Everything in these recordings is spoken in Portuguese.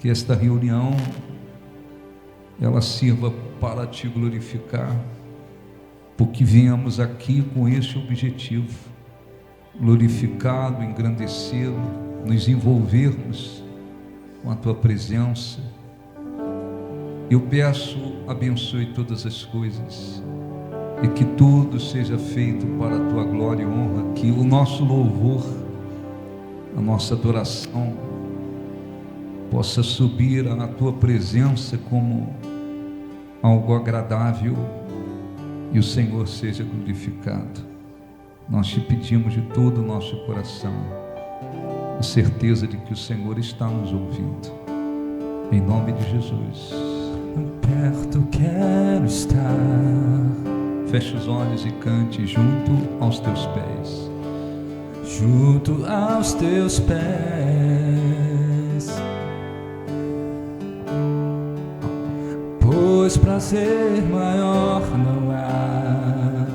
que esta reunião ela sirva para te glorificar, porque viemos aqui com esse objetivo: glorificá-lo, engrandecê-lo, nos envolvermos com a tua presença. Eu peço, abençoe todas as coisas e que tudo seja feito para a tua glória e honra, que o nosso louvor, a nossa adoração possa subir à tua presença como algo agradável e o Senhor seja glorificado. Nós te pedimos de todo o nosso coração a certeza de que o Senhor está nos ouvindo, em nome de Jesus. Perto quero estar. Feche os olhos e cante junto aos teus pés. Junto aos teus pés, pois prazer maior não há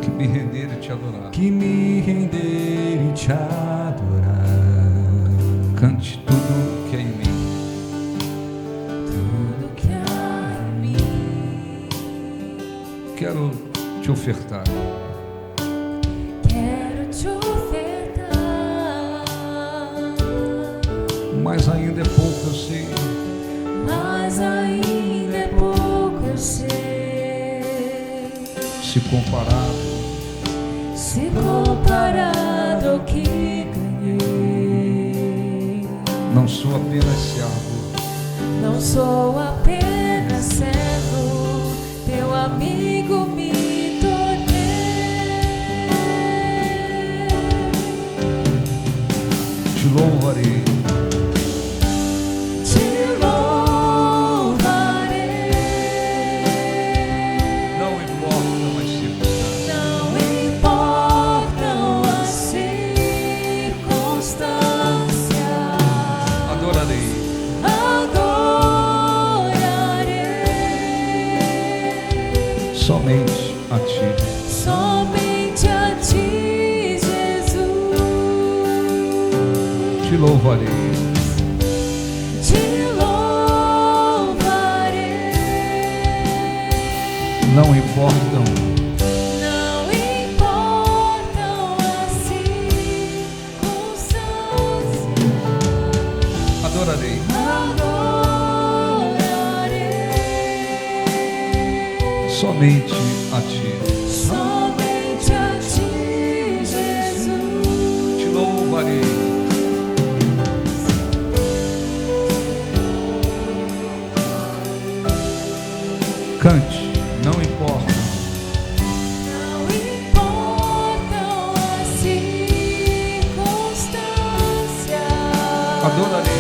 que me render e te adorar. Que me render e te adorar. Cante tudo que é em mim. Tudo que há em mim. Quero te ofertar. Quero te ofertar. Mas ainda é pouco, eu sei. Mas ainda é pouco, eu sei. Se comparado ao que ganhei. Não sou apenas servo. Não sou apenas servo, teu amigo me tornei. Te louvarei. Somente a ti. Somente a ti, Jesus. Te louvarei. Te louvarei. Não importam. Não importam as circunstâncias. Adorarei. Somente a ti. Somente a ti, Jesus. Te louvarei. Cante, não importa. Não importam as circunstâncias. Adorarei.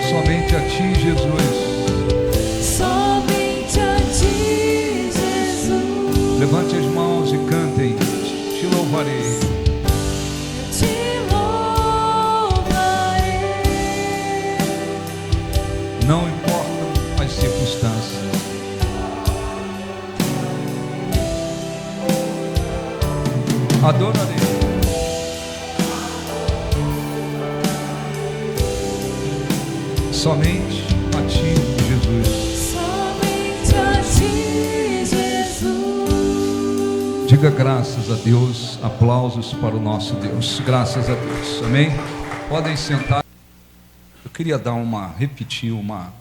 Somente a ti, Jesus. Somente a ti, Jesus. Levante as mãos e cantem. Te louvarei. Te louvarei. Não importam as circunstâncias. Adorarei. Somente a ti, Jesus. Somente a ti, Jesus. Diga graças a Deus, aplausos para o nosso Deus. Graças a Deus. Amém? Podem sentar. Eu queria repetir uma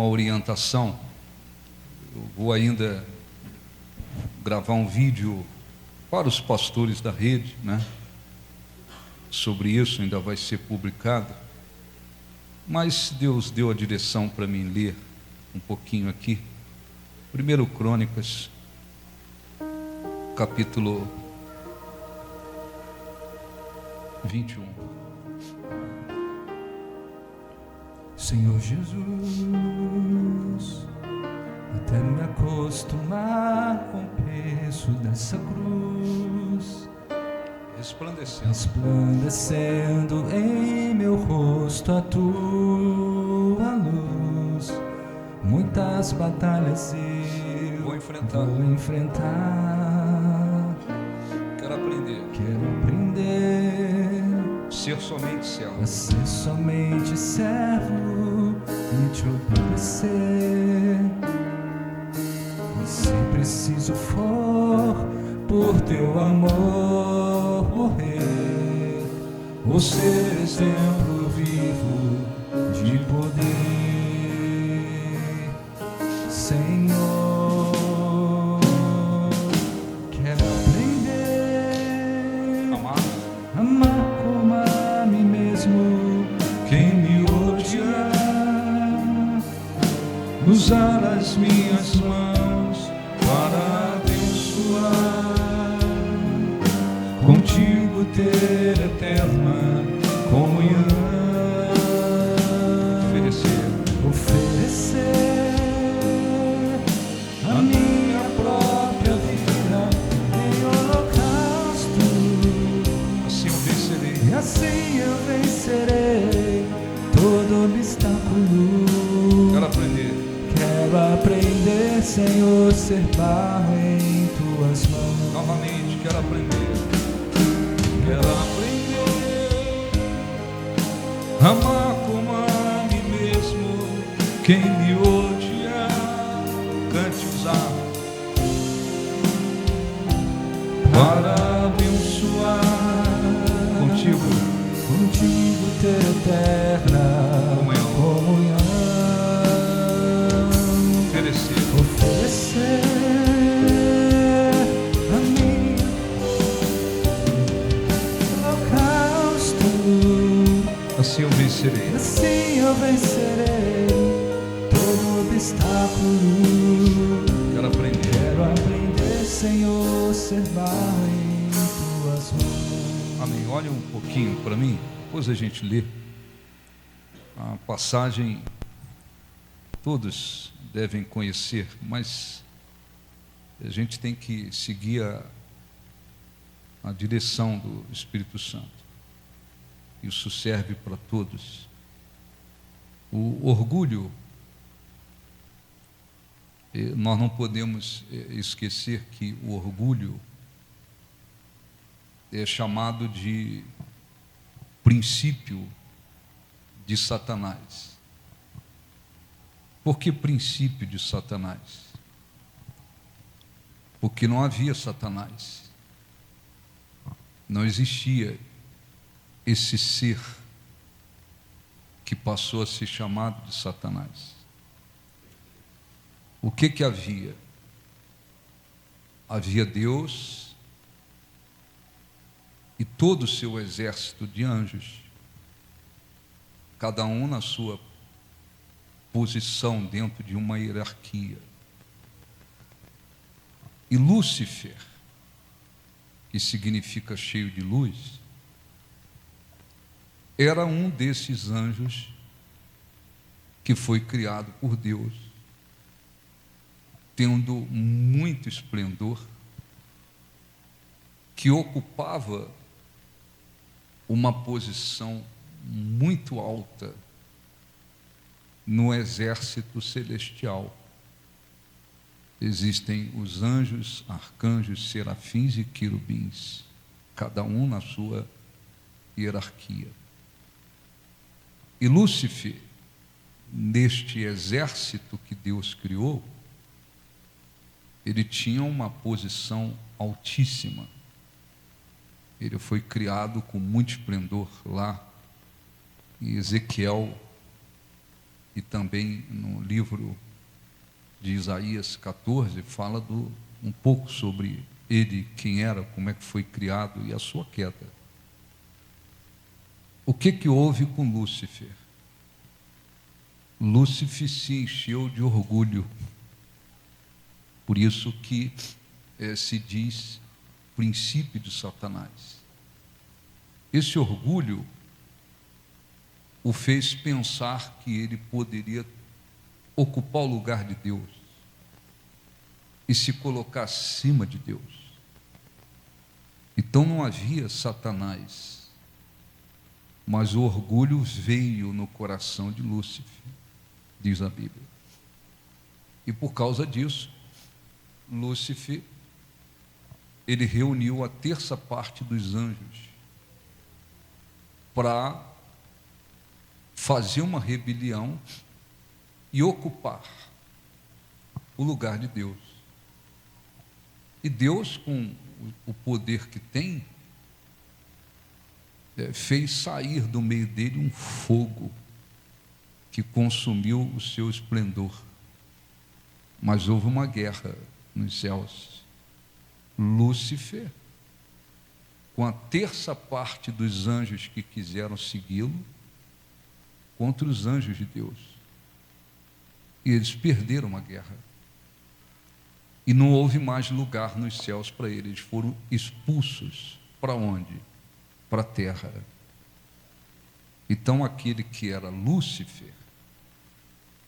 orientação. Eu vou ainda gravar um vídeo para os pastores da rede, né? Sobre isso, ainda vai ser publicado. Mas Deus deu a direção para mim ler um pouquinho aqui. 1 Crônicas, capítulo 21. Senhor Jesus, até me acostumar com o peso dessa cruz, resplandecendo em meu rosto a tua luz. Muitas batalhas eu vou enfrentar. Quero aprender. Quero aprender ser somente servo. a ser somente servo e te obedecer. E se preciso for por teu amor morrer, ou ser exemplo vivo de poder, Senhor. Quero aprender a amar como a mim mesmo. Quem me odiar, usar as minhas mãos para abençoar, contigo ter eterna comunhão. Oferecer a minha própria vida em holocausto. Assim eu vencerei. E assim eu vencerei todo obstáculo. Quero aprender. Quero aprender, Senhor, ser barro em tuas mãos. Novamente, quero aprender. Quero aprender a amar como a mim mesmo. Quem me odiar, Cante usar para abençoar, contigo. contigo ter eterna comunhão. Oferecer a mim holocausto. Assim eu vencerei. Assim eu vencerei todo obstáculo. Quero aprender. Quero aprender, Senhor, ser barro em tuas mãos. Amém. Olha um pouquinho para mim, depois a gente lê a passagem. Todos devem conhecer, mas a gente tem que seguir a direção do Espírito Santo. Isso serve para todos. O orgulho, nós não podemos esquecer que o orgulho é chamado de princípio de Satanás. Por que princípio de Satanás? Porque não havia Satanás. Não existia esse ser que passou a ser chamado de Satanás. O que havia? Havia Deus e todo o seu exército de anjos, cada um na sua posição dentro de uma hierarquia. E Lúcifer, que significa cheio de luz, era um desses anjos que foi criado por Deus, tendo muito esplendor, que ocupava uma posição muito alta no exército celestial. Existem os anjos, arcanjos, serafins e querubins, cada um na sua hierarquia. E Lúcifer, neste exército que Deus criou, ele tinha uma posição altíssima. Ele foi criado com muito esplendor lá em Ezequiel e também no livro de Isaías 14, fala um pouco sobre ele, quem era, como é que foi criado e a sua queda. O que houve com Lúcifer? Lúcifer se encheu de orgulho. Por isso que se diz princípio de Satanás. Esse orgulho o fez pensar que ele poderia ocupar o lugar de Deus e se colocar acima de Deus. Então não havia Satanás, mas o orgulho veio no coração de Lúcifer, diz a Bíblia. E por causa disso, Lúcifer ele reuniu a terça parte dos anjos para fazer uma rebelião e ocupar o lugar de Deus. E Deus, com o poder que tem, fez sair do meio dele um fogo que consumiu o seu esplendor. Mas houve uma guerra nos céus. Lúcifer, com a terça parte dos anjos que quiseram segui-lo, contra os anjos de Deus. E eles perderam a guerra. E não houve mais lugar nos céus para eles. Eles foram expulsos. Para onde? Para a terra. Então aquele que era Lúcifer,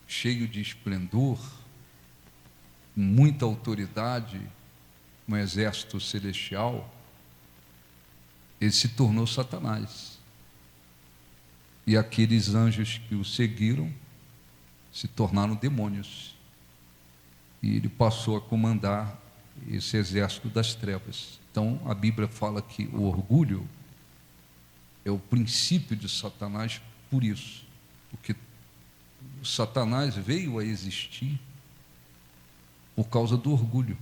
cheio de esplendor, com muita autoridade, um exército celestial, ele se tornou Satanás. E aqueles anjos que o seguiram se tornaram demônios. E ele passou a comandar esse exército das trevas. Então a Bíblia fala que o orgulho é o princípio de Satanás por isso, porque Satanás veio a existir por causa do orgulho.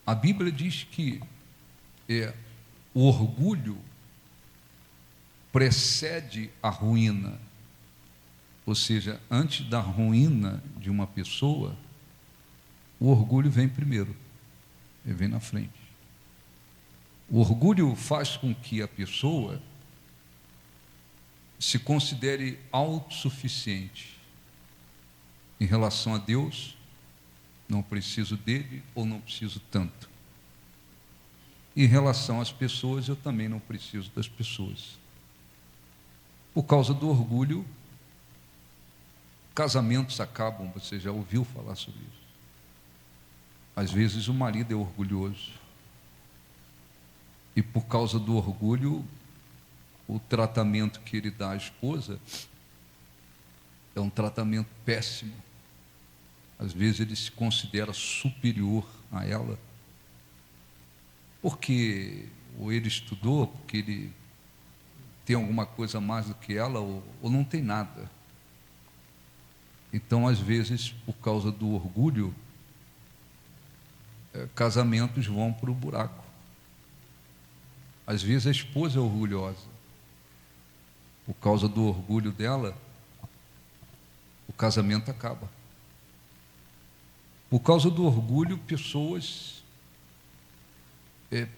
A Bíblia diz que o orgulho precede a ruína, ou seja, antes da ruína de uma pessoa, o orgulho vem primeiro, ele vem na frente. O orgulho faz com que a pessoa se considere autossuficiente em relação a Deus. Não preciso dele ou não preciso tanto. Em relação às pessoas, eu também não preciso das pessoas. Por causa do orgulho, casamentos acabam. Você já ouviu falar sobre isso? Às vezes o marido é orgulhoso. E por causa do orgulho, o tratamento que ele dá à esposa é um tratamento péssimo. Às vezes ele se considera superior a ela, porque ou ele estudou, porque ele tem alguma coisa a mais do que ela, ou não tem nada. Então, às vezes, por causa do orgulho, casamentos vão para o buraco. Às vezes a esposa é orgulhosa. Por causa do orgulho dela, o casamento acaba. Por causa do orgulho, pessoas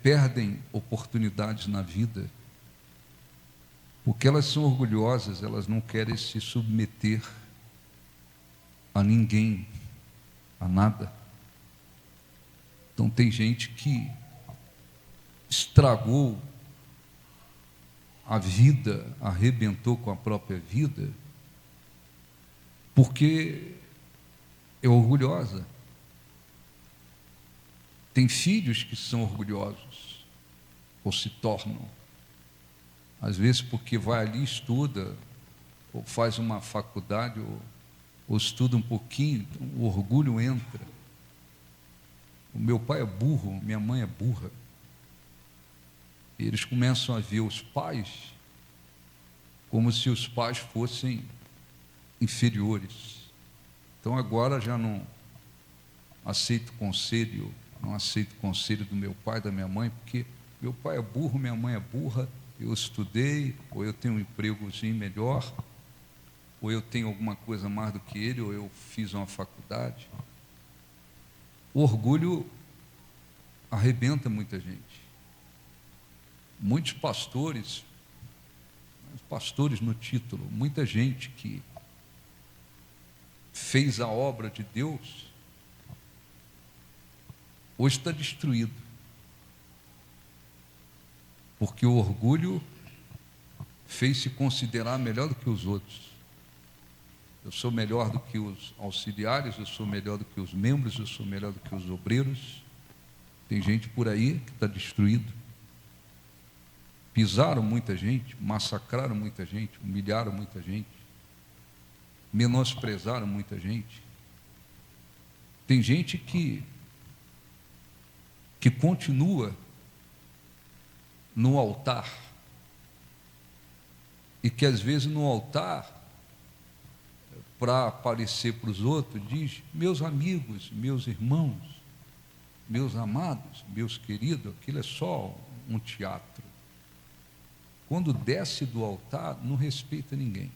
perdem oportunidades na vida, porque elas são orgulhosas, elas não querem se submeter a ninguém, a nada. Então tem gente que estragou a vida, arrebentou com a própria vida, porque é orgulhosa. Tem filhos que são orgulhosos, ou se tornam, às vezes porque vai ali, estuda, ou faz uma faculdade, ou estuda um pouquinho, então o orgulho entra. O meu pai é burro, minha mãe é burra. E eles começam a ver os pais como se os pais fossem inferiores. Então agora já não aceito conselho, não aceito o conselho do meu pai, da minha mãe, porque meu pai é burro, minha mãe é burra, eu estudei, ou eu tenho um empregozinho melhor, ou eu tenho alguma coisa mais do que ele, ou eu fiz uma faculdade. O orgulho arrebenta muita gente. Muitos pastores no título, muita gente que fez a obra de Deus, hoje está destruído, porque o orgulho fez se considerar melhor do que os outros. Eu sou melhor do que os auxiliares, eu sou melhor do que os membros, eu sou melhor do que os obreiros. Tem gente por aí que está destruído. Pisaram muita gente, massacraram muita gente, humilharam muita gente, menosprezaram muita gente. Tem gente que que continua no altar, e que às vezes no altar, para aparecer para os outros, diz: meus amigos, meus irmãos, meus amados, meus queridos. Aquilo é só um teatro. Quando desce do altar, não respeita ninguém,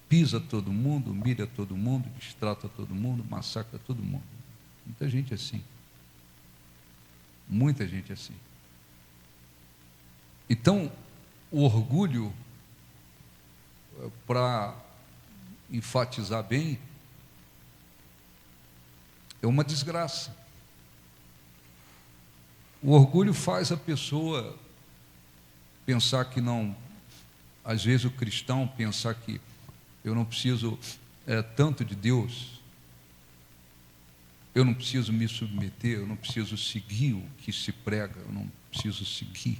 pisa todo mundo, humilha todo mundo, destrata todo mundo, massacra todo mundo. Muita gente assim, muita gente assim. Então, o orgulho, para enfatizar bem, é uma desgraça. O orgulho faz a pessoa pensar que não, às vezes o cristão pensar que eu não preciso tanto de Deus, eu não preciso me submeter, eu não preciso seguir o que se prega, eu não preciso seguir.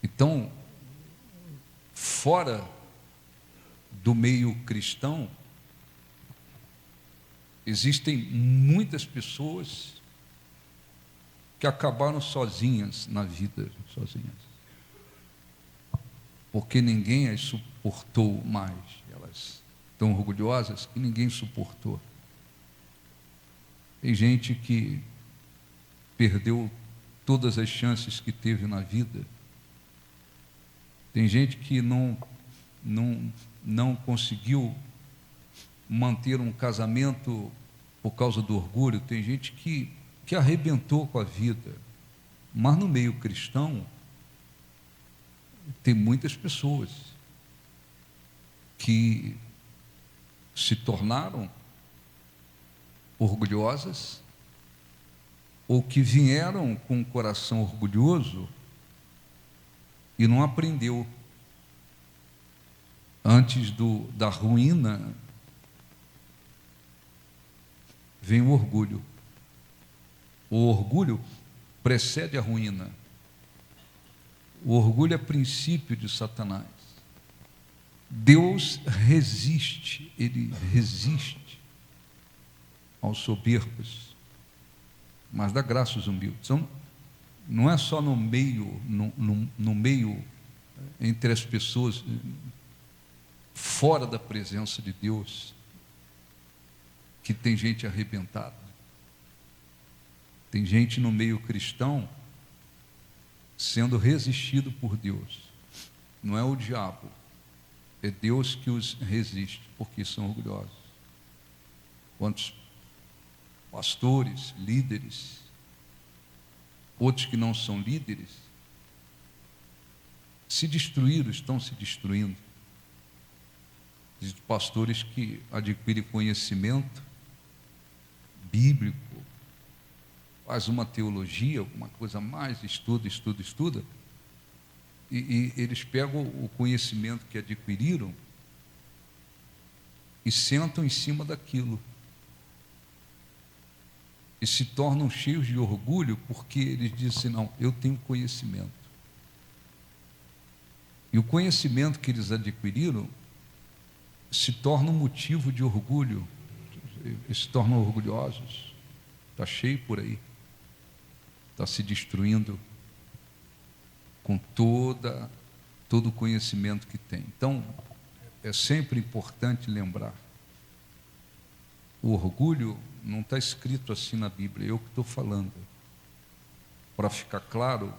Então, fora do meio cristão, existem muitas pessoas que acabaram sozinhas na vida, sozinhas, porque ninguém as suportou mais. Elas tão orgulhosas que ninguém suportou. Tem gente que perdeu todas as chances que teve na vida. Tem gente que não conseguiu manter um casamento por causa do orgulho. Tem gente que arrebentou com a vida. Mas no meio cristão, tem muitas pessoas que se tornaram orgulhosas, ou que vieram com um coração orgulhoso e não aprendeu. Antes da ruína, vem o orgulho. O orgulho precede a ruína. O orgulho é princípio de Satanás. Deus resiste, Ele resiste aos soberbos, mas dá graça aos humildes. Então, não é só no meio, no meio entre as pessoas, fora da presença de Deus, que tem gente arrebentada. Tem gente no meio cristão sendo resistido por Deus. Não é o diabo, é Deus que os resiste, porque são orgulhosos. Quantos pastores, líderes, outros que não são líderes, se destruíram, estão se destruindo. Existem pastores que adquirem conhecimento bíblico, faz uma teologia, alguma coisa a mais, estuda, e eles pegam o conhecimento que adquiriram e sentam em cima daquilo. E se tornam cheios de orgulho, porque eles dizem assim: não, eu tenho conhecimento. E o conhecimento que eles adquiriram se torna um motivo de orgulho. Eles se tornam orgulhosos. Está cheio por aí. Está se destruindo com todo o conhecimento que tem. Então, é sempre importante lembrar: o orgulho não está escrito assim na Bíblia, eu que estou falando. Para ficar claro,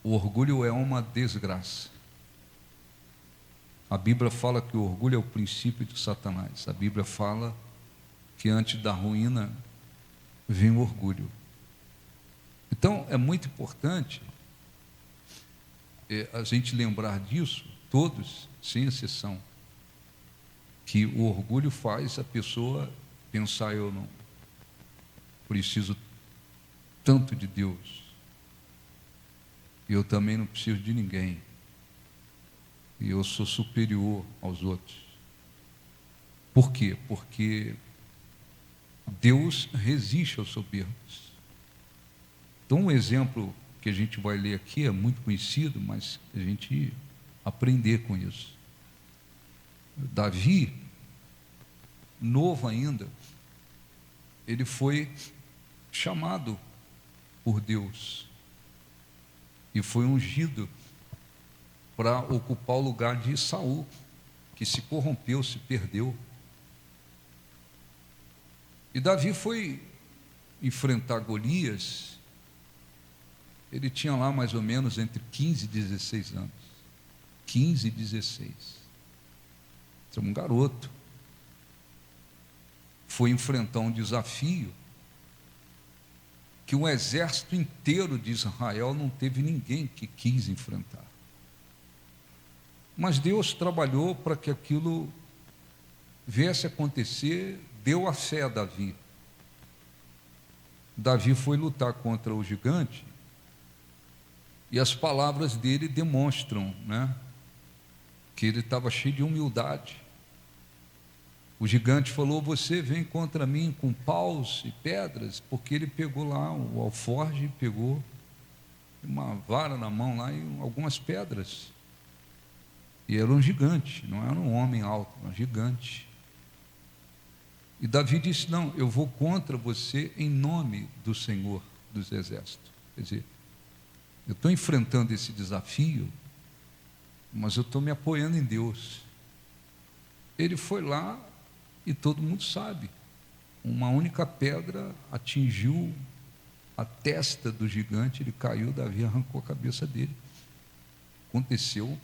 o orgulho é uma desgraça. A Bíblia fala que o orgulho é o princípio de Satanás. A Bíblia fala que antes da ruína vem o orgulho. Então, é muito importante a gente lembrar disso, todos, sem exceção, que o orgulho faz a pessoa pensar: eu não preciso tanto de Deus, eu também não preciso de ninguém, e eu sou superior aos outros. Por quê? Porque Deus resiste aos soberbos. Então, um exemplo que a gente vai ler aqui é muito conhecido, mas a gente aprender com isso. Davi, novo ainda, ele foi chamado por Deus e foi ungido para ocupar o lugar de Saul, que se corrompeu, se perdeu. E Davi foi enfrentar Golias, ele tinha lá mais ou menos entre 15 e 16 anos. 15 e 16. É um garoto. Foi enfrentar um desafio que um exército inteiro de Israel não teve ninguém que quis enfrentar. Mas Deus trabalhou para que aquilo viesse a acontecer, deu a fé a Davi. Davi foi lutar contra o gigante, e as palavras dele demonstram, que ele estava cheio de humildade. O gigante falou: você vem contra mim com paus e pedras, porque ele pegou lá o alforje, pegou uma vara na mão lá e algumas pedras. E era um gigante, não era um homem alto, era um gigante. E Davi disse: não, eu vou contra você em nome do Senhor dos Exércitos. Quer dizer, eu estou enfrentando esse desafio, mas eu estou me apoiando em Deus. Ele foi lá e todo mundo sabe, uma única pedra atingiu a testa do gigante, ele caiu, Davi arrancou a cabeça dele. Aconteceu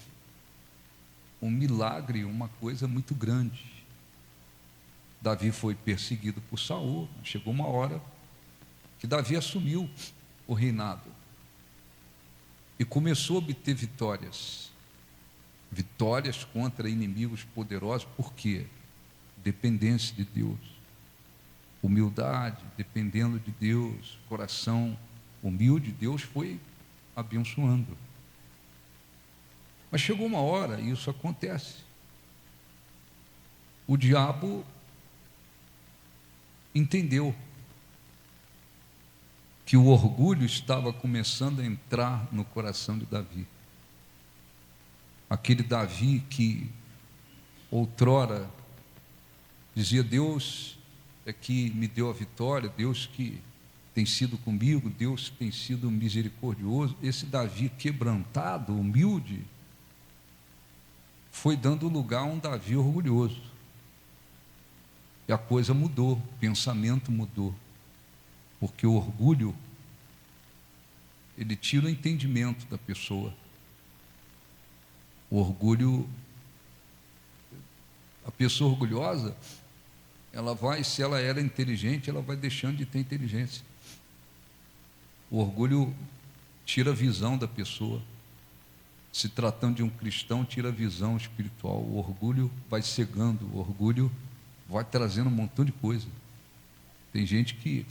um milagre, uma coisa muito grande. Davi foi perseguido por Saul, chegou uma hora que Davi assumiu o reinado e começou a obter vitórias contra inimigos poderosos. Por quê? Dependência de Deus, humildade, dependendo de Deus, coração humilde, Deus foi abençoando. Mas chegou uma hora, e isso acontece, o diabo entendeu que o orgulho estava começando a entrar no coração de Davi. Aquele Davi que outrora dizia: Deus é que me deu a vitória, Deus que tem sido comigo, Deus tem sido misericordioso. Esse Davi quebrantado, humilde, foi dando lugar a um Davi orgulhoso. E a coisa mudou, o pensamento mudou. Porque o orgulho, ele tira o entendimento da pessoa. O orgulho, a pessoa orgulhosa, ela vai, se ela era inteligente, ela vai deixando de ter inteligência. O orgulho tira a visão da pessoa. Se tratando de um cristão, tira a visão espiritual. O orgulho vai cegando, o orgulho vai trazendo um montão de coisa. Tem gente que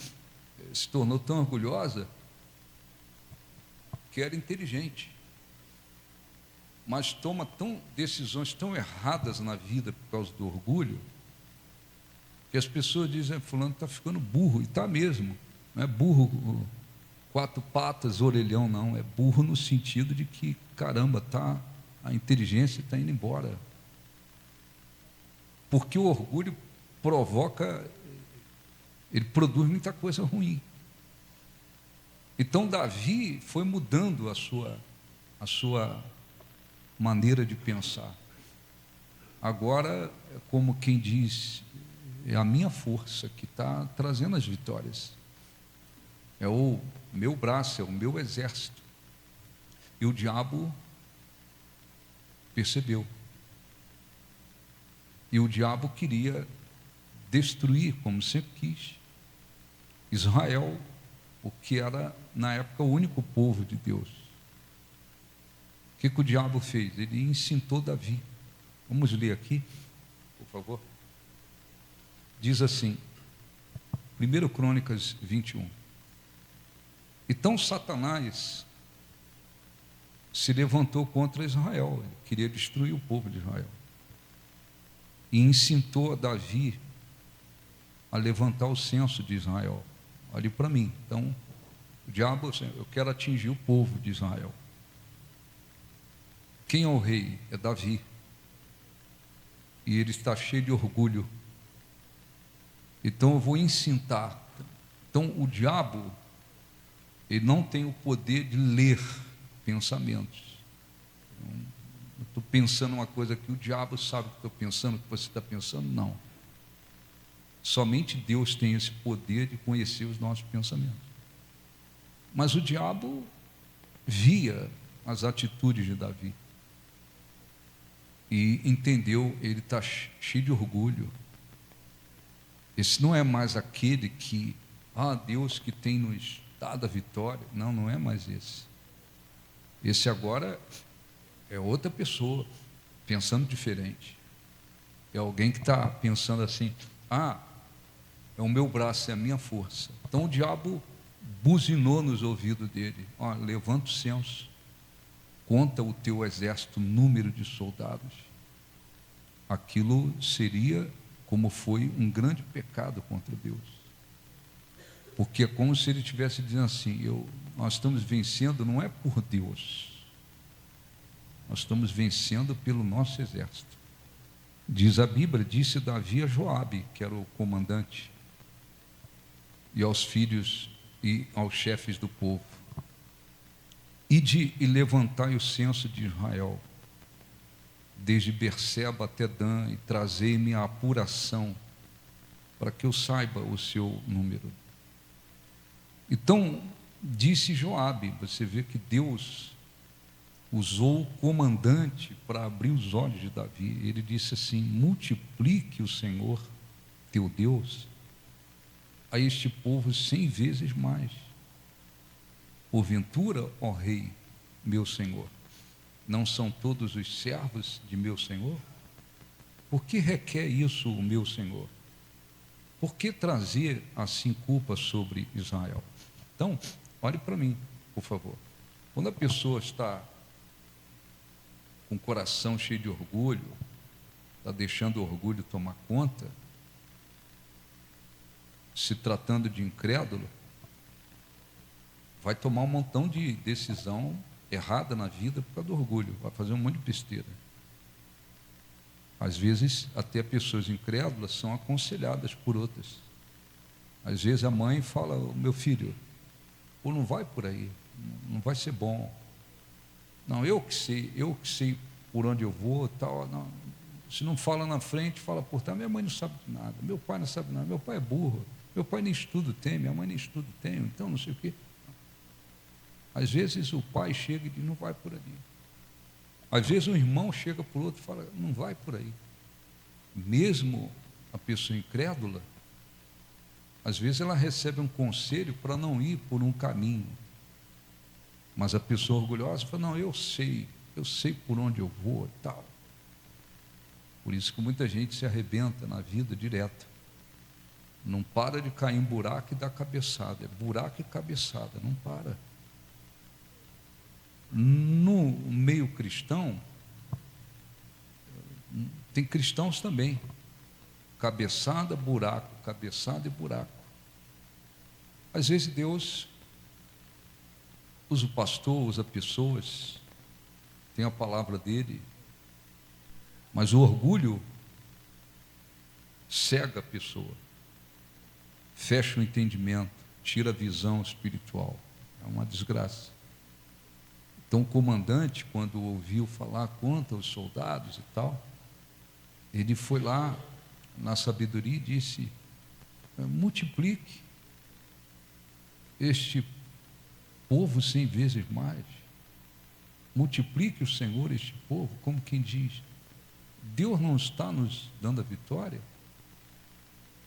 se tornou tão orgulhosa que era inteligente, mas toma decisões tão erradas na vida por causa do orgulho, que as pessoas dizem: fulano está ficando burro, e está mesmo. Não é burro quatro patas, orelhão, não, é burro no sentido de que, caramba, a inteligência está indo embora. Porque o orgulho ele produz muita coisa ruim. Então Davi foi mudando a sua maneira de pensar. Agora, é como quem diz: é a minha força que está trazendo as vitórias, é o meu braço, é o meu exército. E o diabo percebeu, e o diabo queria destruir, como sempre quis, Israel, o que era na época o único povo de Deus. O que o diabo fez? Ele incitou Davi. Vamos ler aqui, por favor. Diz assim, 1 Crônicas 21. Então Satanás se levantou contra Israel, ele queria destruir o povo de Israel, e incitou a Davi a levantar o censo de Israel. Olhe para mim. Então, o diabo, eu quero atingir o povo de Israel. Quem é o rei? É Davi. E ele está cheio de orgulho. Então eu vou encintar. Então o diabo, ele não tem o poder de ler pensamentos. Eu estou pensando uma coisa que o diabo sabe o que eu estou pensando, o que você está pensando, não. Somente Deus tem esse poder de conhecer os nossos pensamentos. Mas o diabo via as atitudes de Davi e entendeu, ele está cheio de orgulho. Esse não é mais aquele que, Deus que tem nos dado a vitória. Não, não é mais esse. Esse agora é outra pessoa, pensando diferente. É alguém que está pensando assim, é o meu braço, é a minha força. Então o diabo buzinou nos ouvidos dele, levanta o censo, conta o teu exército, número de soldados. Aquilo seria, como foi, um grande pecado contra Deus. Porque é como se ele estivesse dizendo assim, nós estamos vencendo não é por Deus, nós estamos vencendo pelo nosso exército. Diz a Bíblia, disse Davi a Joabe, que era o comandante, e aos filhos e aos chefes do povo: ide e levantai o censo de Israel, desde Berseba até Dan, e trazei-me a apuração, para que eu saiba o seu número. Então, disse Joabe, você vê que Deus usou o comandante para abrir os olhos de Davi. Ele disse assim: multiplique o Senhor, teu Deus, a este povo 100 vezes mais. Porventura, ó rei, meu senhor, não são todos os servos de meu senhor? Por que requer isso o meu senhor? Por que trazer assim culpa sobre Israel? Então, olhe para mim, por favor. Quando a pessoa está com o coração cheio de orgulho, está deixando o orgulho tomar conta, se tratando de incrédulo, vai tomar um montão de decisão errada na vida por causa do orgulho, vai fazer um monte de besteira. Às vezes, até pessoas incrédulas são aconselhadas por outras. Às vezes a mãe fala: meu filho, não vai por aí, não vai ser bom. Não, eu que sei por onde eu vou, tal. Não, se não fala na frente, fala por trás. Minha mãe não sabe de nada, meu pai não sabe nada, meu pai é burro, meu pai nem estudo tem, minha mãe nem estudo tem, então não sei o quê. Às vezes o pai chega e diz: não vai por ali. Às vezes um irmão chega para o outro e fala: não vai por aí. Mesmo a pessoa incrédula, às vezes ela recebe um conselho para não ir por um caminho. Mas a pessoa orgulhosa fala: não, eu sei por onde eu vou e tal. Por isso que muita gente se arrebenta na vida direto. Não para de cair em buraco e dar cabeçada. É buraco e cabeçada, não para. No meio cristão, tem cristãos também. Cabeçada, buraco, cabeçada e buraco. Às vezes Deus usa o pastor, usa pessoas, tem a palavra dele, mas o orgulho cega a pessoa, fecha o entendimento, tira a visão espiritual. É uma desgraça. Então o comandante, quando ouviu falar contra os soldados e tal, ele foi lá na sabedoria e disse: multiplique este povo 100 vezes mais. Multiplique o Senhor este povo, como quem diz: Deus não está nos dando a vitória?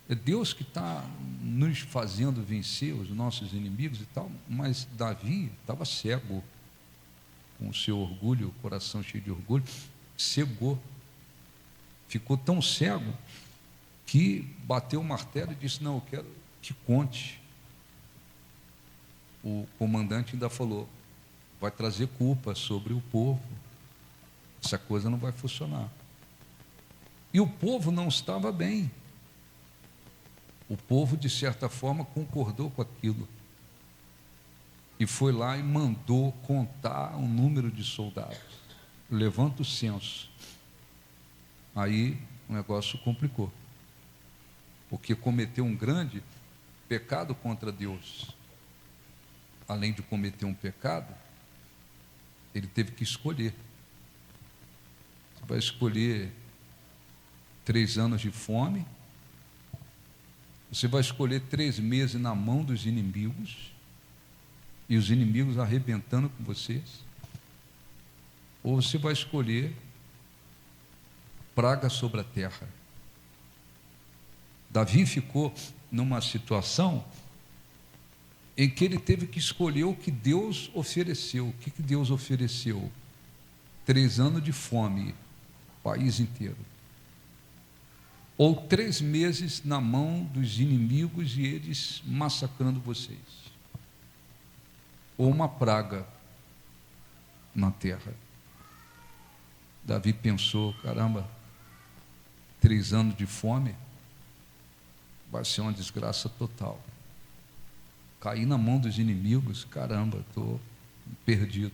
É Deus que está nos fazendo vencer os nossos inimigos e tal. Mas Davi estava cego, com o seu orgulho, o coração cheio de orgulho, cegou. Ficou tão cego que bateu o martelo e disse: não, eu quero que conte. O comandante ainda falou: vai trazer culpa sobre o povo, essa coisa não vai funcionar. E o povo não estava bem. O povo, de certa forma, concordou com aquilo e foi lá e mandou contar o número de soldados. Levanta o censo. Aí o negócio complicou. porque cometeu um grande pecado contra Deus. Além de cometer um pecado, ele teve que escolher. Você vai escolher 3 anos de fome, você vai escolher 3 meses na mão dos inimigos, e os inimigos arrebentando com vocês, ou você vai escolher praga sobre a terra. Davi ficou numa situação em que ele teve que escolher o que Deus ofereceu. O que Deus ofereceu? 3 anos de fome, país inteiro. Ou 3 meses na mão dos inimigos e eles massacrando vocês. Ou uma praga na terra. Davi pensou, caramba, 3 anos de fome vai ser uma desgraça total. Cair na mão dos inimigos, caramba, estou perdido.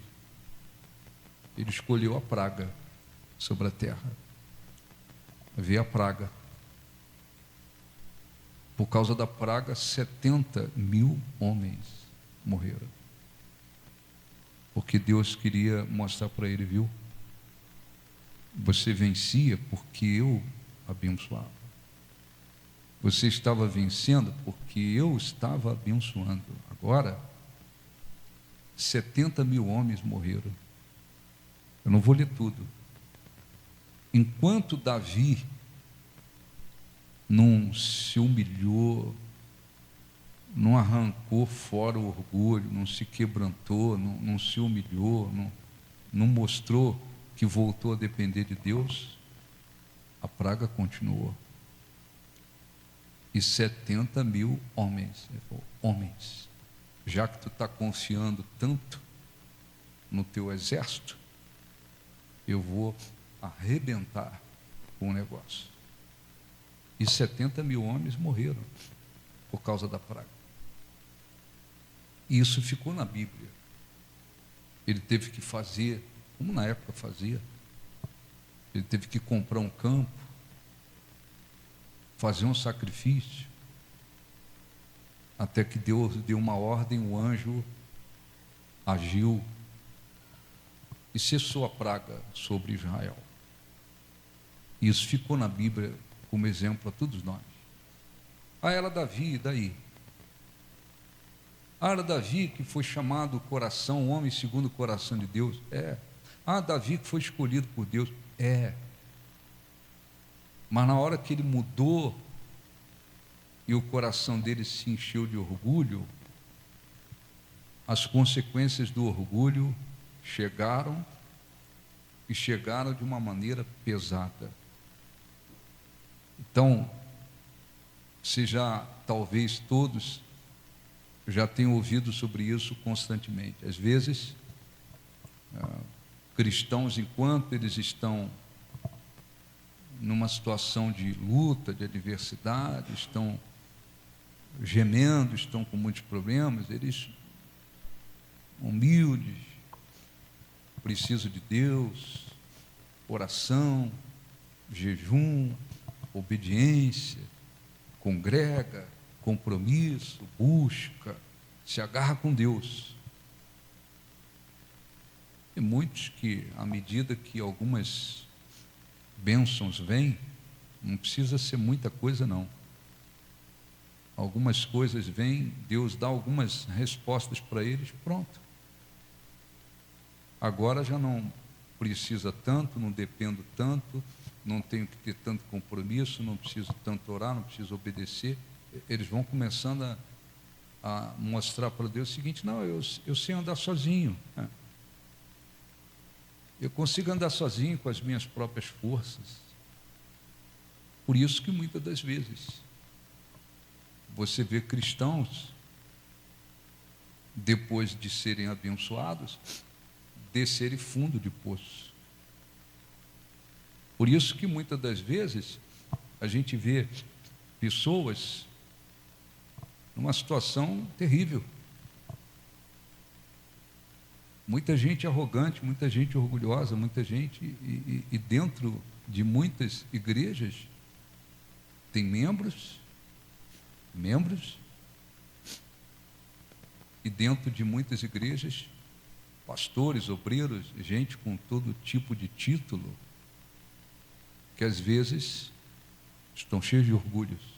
Ele escolheu a praga sobre a terra. Veio a praga. Por causa da praga, 70.000 homens morreram. Porque Deus queria mostrar para ele, viu? Você vencia porque eu abençoava. Você estava vencendo porque eu estava abençoando. Agora, 70.000 homens morreram. Eu não vou ler tudo. Enquanto Davi não se humilhou, não arrancou fora o orgulho, não se quebrantou, não se humilhou, não mostrou que voltou a depender de Deus, a praga continuou. E 70.000 homens, homens, já que tu está confiando tanto no teu exército, eu vou arrebentar com o negócio. E 70.000 homens morreram por causa da praga. E isso ficou na Bíblia. Ele teve que fazer, como na época fazia, ele teve que comprar um campo, fazer um sacrifício, até que Deus deu uma ordem, o anjo agiu e cessou a praga sobre Israel. Isso ficou na Bíblia como exemplo a todos nós. Era Davi, e daí? Era Davi que foi chamado coração, homem segundo o coração de Deus? Davi que foi escolhido por Deus? Mas na hora que ele mudou e o coração dele se encheu de orgulho, as consequências do orgulho chegaram, e chegaram de uma maneira pesada. Então, talvez todos já tenham ouvido sobre isso constantemente. Às vezes, cristãos, enquanto eles estão numa situação de luta, de adversidade, estão gemendo, estão com muitos problemas, eles humildes, precisam de Deus, oração, jejum, obediência, congrega, compromisso, busca, se agarra com Deus. E muitos que, à medida que algumas bênçãos vêm, não precisa ser muita coisa não. Algumas coisas vêm, Deus dá algumas respostas para eles, pronto. Agora já não precisa tanto, não dependo tanto, não tenho que ter tanto compromisso, não preciso tanto orar, não preciso obedecer. Eles vão começando a mostrar para Deus o seguinte: não, eu sei andar sozinho. Eu consigo andar sozinho com as minhas próprias forças. Por isso que muitas das vezes você vê cristãos, depois de serem abençoados, descerem fundo de poço. Por isso que muitas das vezes a gente vê pessoas numa situação terrível. Muita gente arrogante, muita gente orgulhosa, muita gente, e dentro de muitas igrejas tem membros membros, e dentro de muitas igrejas, pastores, obreiros, gente com todo tipo de título, que às vezes estão cheios de orgulhos.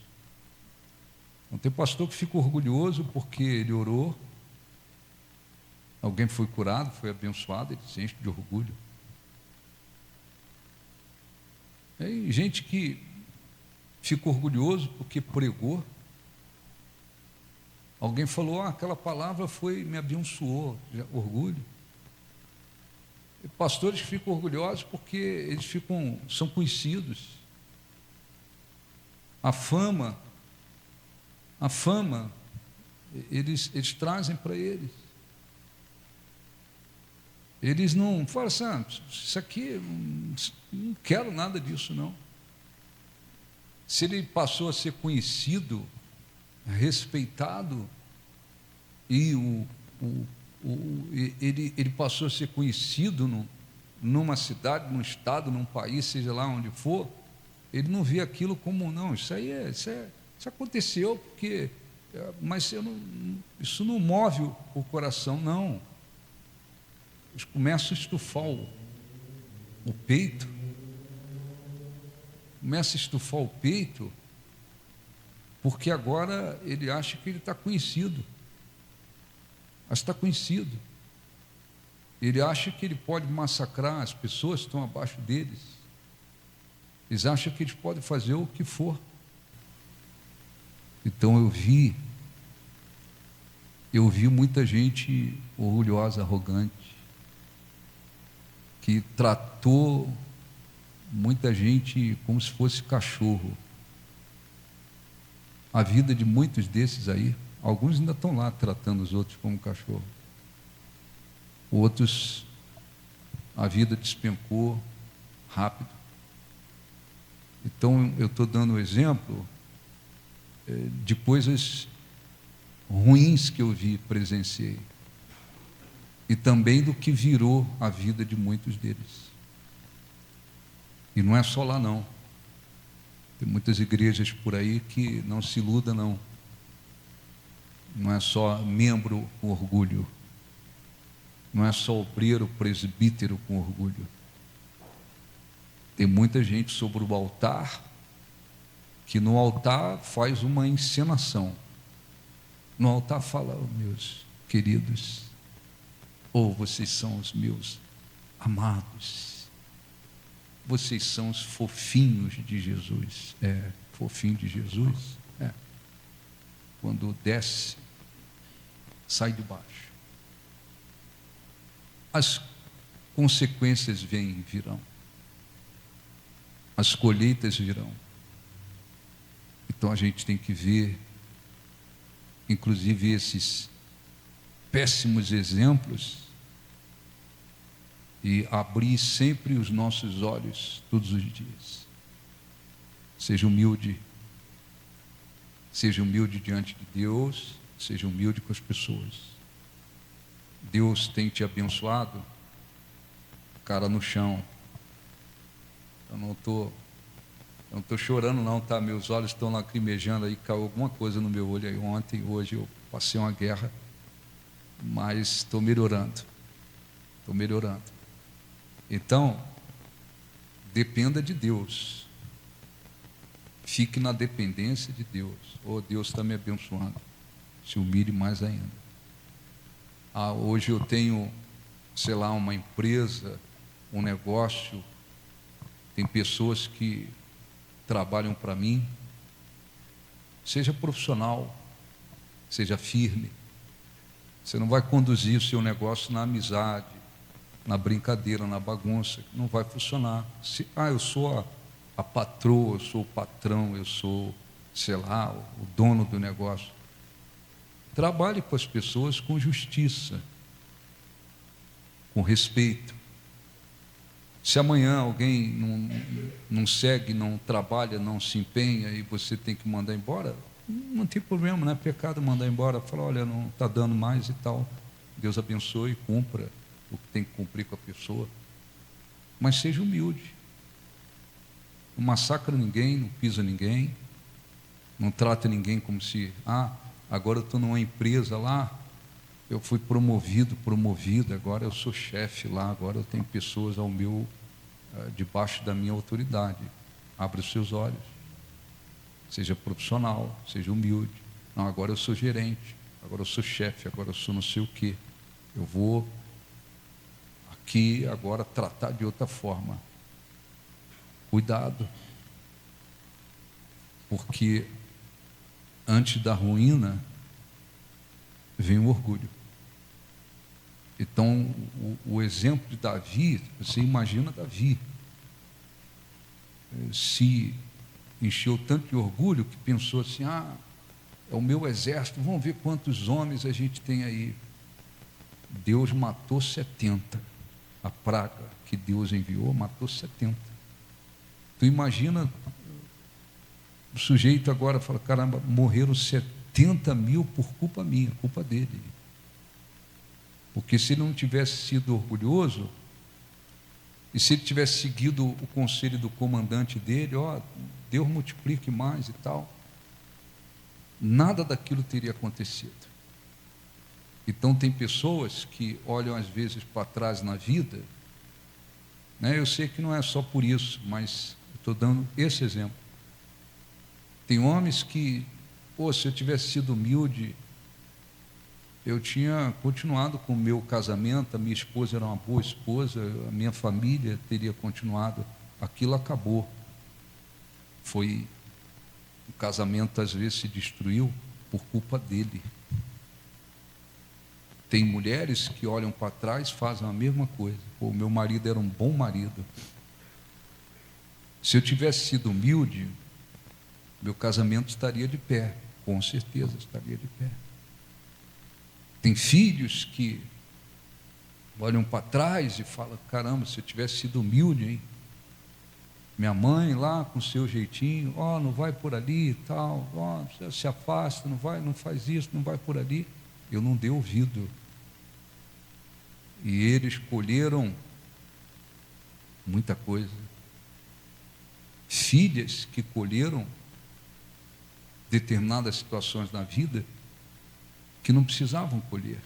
Não tem pastor que fica orgulhoso porque ele orou, alguém foi curado, foi abençoado, ele se enche de orgulho. Tem gente que fica orgulhoso porque pregou. Alguém falou, aquela palavra me abençoou, orgulho. E pastores que ficam orgulhosos porque eles são conhecidos. A fama, eles trazem para eles. Eles não falam assim, isso aqui, não quero nada disso, não. Se ele passou a ser conhecido, respeitado, e ele passou a ser conhecido numa cidade, num estado, num país, seja lá onde for, ele não vê aquilo como, não, isso aconteceu, porque, mas isso não move o coração, não. Eles começam a estufar o peito, porque agora ele acha que ele está conhecido, mas está conhecido. Ele acha que ele pode massacrar as pessoas que estão abaixo deles. Eles acham que eles podem fazer o que for. Então eu vi muita gente orgulhosa, arrogante, que tratou muita gente como se fosse cachorro. A vida de muitos desses aí, alguns ainda estão lá tratando os outros como cachorro. Outros, a vida despencou rápido. Então, eu estou dando um exemplo de coisas ruins que eu vi, presenciei. E também do que virou a vida de muitos deles. E não é só lá, não. Tem muitas igrejas por aí que não se iluda, não. Não é só membro com orgulho. Não é só obreiro, presbítero com orgulho. Tem muita gente sobre o altar, que no altar faz uma encenação. No altar fala, meus queridos, vocês são os meus amados. Vocês são os fofinhos de Jesus. Fofinho de Jesus? Quando desce, sai de baixo. As consequências virão. As colheitas virão. Então a gente tem que ver, inclusive, esses péssimos exemplos e abrir sempre os nossos olhos todos os dias. Seja humilde diante de Deus, seja humilde com as pessoas. Deus tem te abençoado, cara no chão. Eu não estou chorando, não, tá? Meus olhos estão lacrimejando aí, caiu alguma coisa no meu olho aí ontem, hoje eu passei uma guerra, mas estou melhorando. Então, dependa de Deus. Fique na dependência de Deus. Deus está me abençoando. Se humilhe mais ainda. Hoje eu tenho, uma empresa, um negócio, tem pessoas que trabalham para mim. Seja profissional, seja firme. Você não vai conduzir o seu negócio na amizade, na brincadeira, na bagunça, não vai funcionar. Eu sou a patroa, eu sou o patrão, eu sou, o dono do negócio. Trabalhe com as pessoas com justiça, com respeito. Se amanhã alguém não segue, não trabalha, não se empenha e você tem que mandar embora, não tem problema, não é pecado mandar embora. Fala, olha, não está dando mais e tal. Deus abençoe, cumpra o que tem que cumprir com a pessoa. Mas seja humilde. Não massacra ninguém, não pisa ninguém. Não trata ninguém como se, agora eu estou numa empresa lá, eu fui promovida, agora eu sou chefe lá, agora eu tenho pessoas debaixo da minha autoridade. Abra os seus olhos. Seja profissional, seja humilde. Não, agora eu sou gerente, agora eu sou chefe, agora eu sou não sei o quê. Eu vou aqui agora tratar de outra forma. Cuidado. Porque antes da ruína vem o orgulho. Então, o exemplo de Davi, você imagina Davi, se encheu tanto de orgulho que pensou assim, é o meu exército, vamos ver quantos homens a gente tem aí. Deus matou 70, a praga que Deus enviou matou 70. Tu imagina, o sujeito agora fala, caramba, morreram 70 mil por culpa minha, culpa dele. Porque se ele não tivesse sido orgulhoso, e se ele tivesse seguido o conselho do comandante dele, Deus multiplique mais e tal, nada daquilo teria acontecido. Então tem pessoas que olham às vezes para trás na vida, né? Eu sei que não é só por isso, mas estou dando esse exemplo. Tem homens que, se eu tivesse sido humilde, eu tinha continuado com o meu casamento, a minha esposa era uma boa esposa, a minha família teria continuado. Aquilo acabou. O casamento às vezes se destruiu por culpa dele. Tem mulheres que olham para trás e fazem a mesma coisa. Meu marido era um bom marido. Se eu tivesse sido humilde, meu casamento estaria de pé, com certeza estaria de pé. Tem filhos que olham para trás e falam, caramba, se eu tivesse sido humilde, hein? Minha mãe lá com o seu jeitinho, não vai por ali e tal, se afasta, não faz isso, não vai por ali. Eu não dei ouvido. E eles colheram muita coisa. Filhas que colheram determinadas situações na vida que não precisavam colher,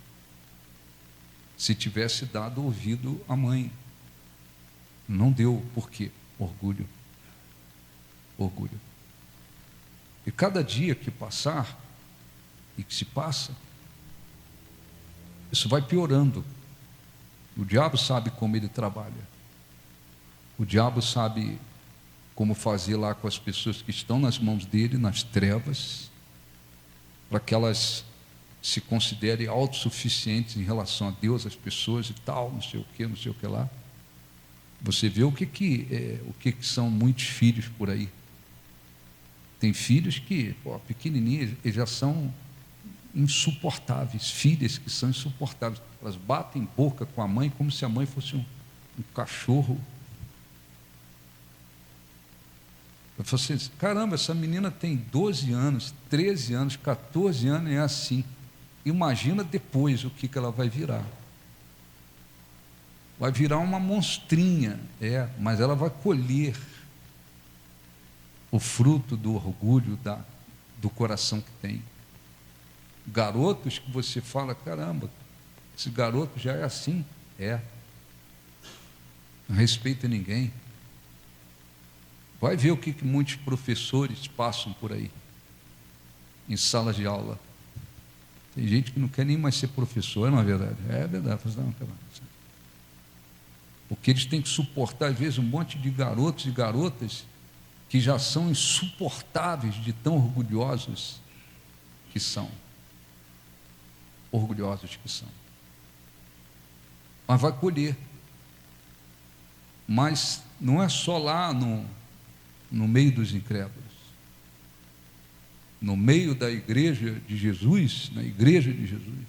se tivesse dado ouvido à mãe. Não deu. Por quê? Orgulho. E cada dia que passar e que se passa, isso vai piorando. O diabo sabe como ele trabalha. O diabo sabe como fazer lá com as pessoas que estão nas mãos dele, nas trevas, para que elas se considerem autossuficientes em relação a Deus, as pessoas e tal, não sei o que lá. Você vê o que são muitos filhos por aí. Tem filhos que, pequenininhos, eles já são insuportáveis, filhas que são insuportáveis. Elas batem boca com a mãe como se a mãe fosse um cachorro. Eu falei assim, caramba, essa menina tem 12 anos, 13 anos, 14 anos e é assim. Imagina depois o que ela vai virar. Vai virar uma monstrinha, mas ela vai colher o fruto do orgulho do coração que tem. Garotos que você fala, caramba, esse garoto já é assim, não respeita ninguém. Vai ver o que muitos professores passam por aí, em salas de aula. Tem gente que não quer nem mais ser professor, não é verdade? É verdade. Porque eles têm que suportar, às vezes, um monte de garotos e garotas que já são insuportáveis de tão orgulhosos que são. Mas vai colher. Mas não é só lá no meio dos incrédulos. No meio da igreja de Jesus, na igreja de Jesus,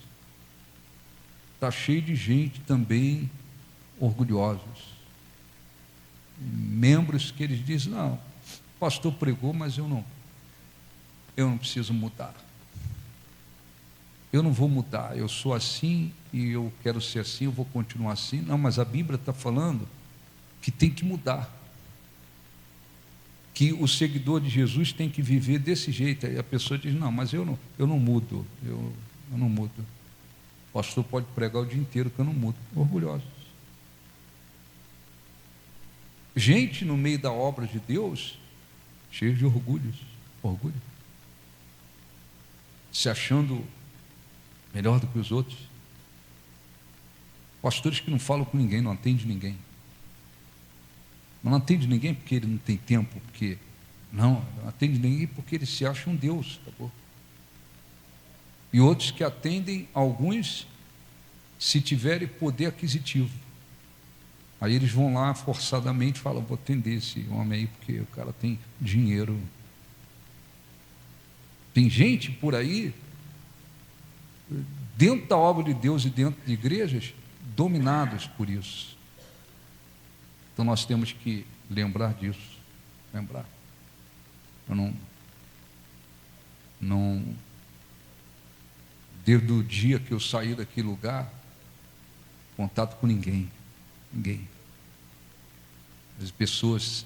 está cheio de gente também orgulhosos. Membros que eles dizem, não, o pastor pregou, mas eu não preciso mudar. Eu não vou mudar, eu sou assim e eu quero ser assim, eu vou continuar assim. Não, mas a Bíblia está falando que tem que mudar. que o seguidor de Jesus tem que viver desse jeito. Aí a pessoa diz, não, mas eu não mudo, eu não mudo. O pastor pode pregar o dia inteiro que eu não mudo. Orgulhosos. Gente no meio da obra de Deus, cheio de orgulho, se achando melhor do que os outros. Pastores que não falam com ninguém, não atendem ninguém. Não atende ninguém porque ele não tem tempo, porque não atende ninguém porque ele se acha um Deus, tá bom? E outros que atendem alguns se tiverem poder aquisitivo. Aí eles vão lá forçadamente e falam, vou atender esse homem aí porque o cara tem dinheiro. Tem gente por aí, dentro da obra de Deus e dentro de igrejas, dominados por isso. Então nós temos que lembrar disso, lembrar. Eu não, desde o dia que eu saí daquele lugar, contato com ninguém. As pessoas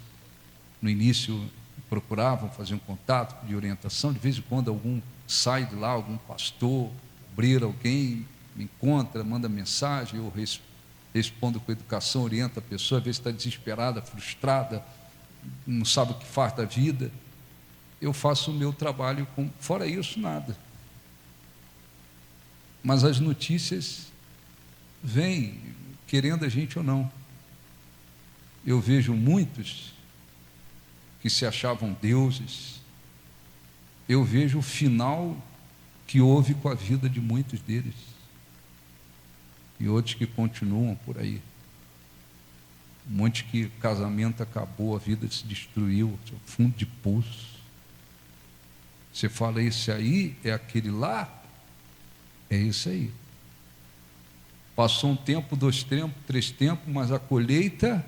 no início procuravam fazer um contato de orientação, de vez em quando algum sai de lá, algum pastor, obreiro, alguém me encontra, manda mensagem, eu respondo com educação, oriento a pessoa, às vezes está desesperada, frustrada, não sabe o que faz da vida. Eu faço o meu trabalho, fora isso, nada. Mas as notícias vêm, querendo a gente ou não. Eu vejo muitos que se achavam deuses, eu vejo o final que houve com a vida de muitos deles, e outros que continuam por aí. Muitos que o casamento acabou, a vida se destruiu, fundo de poço. Você fala, esse aí é aquele lá? É isso aí. Passou um tempo, 2 tempos, 3 tempos, mas a colheita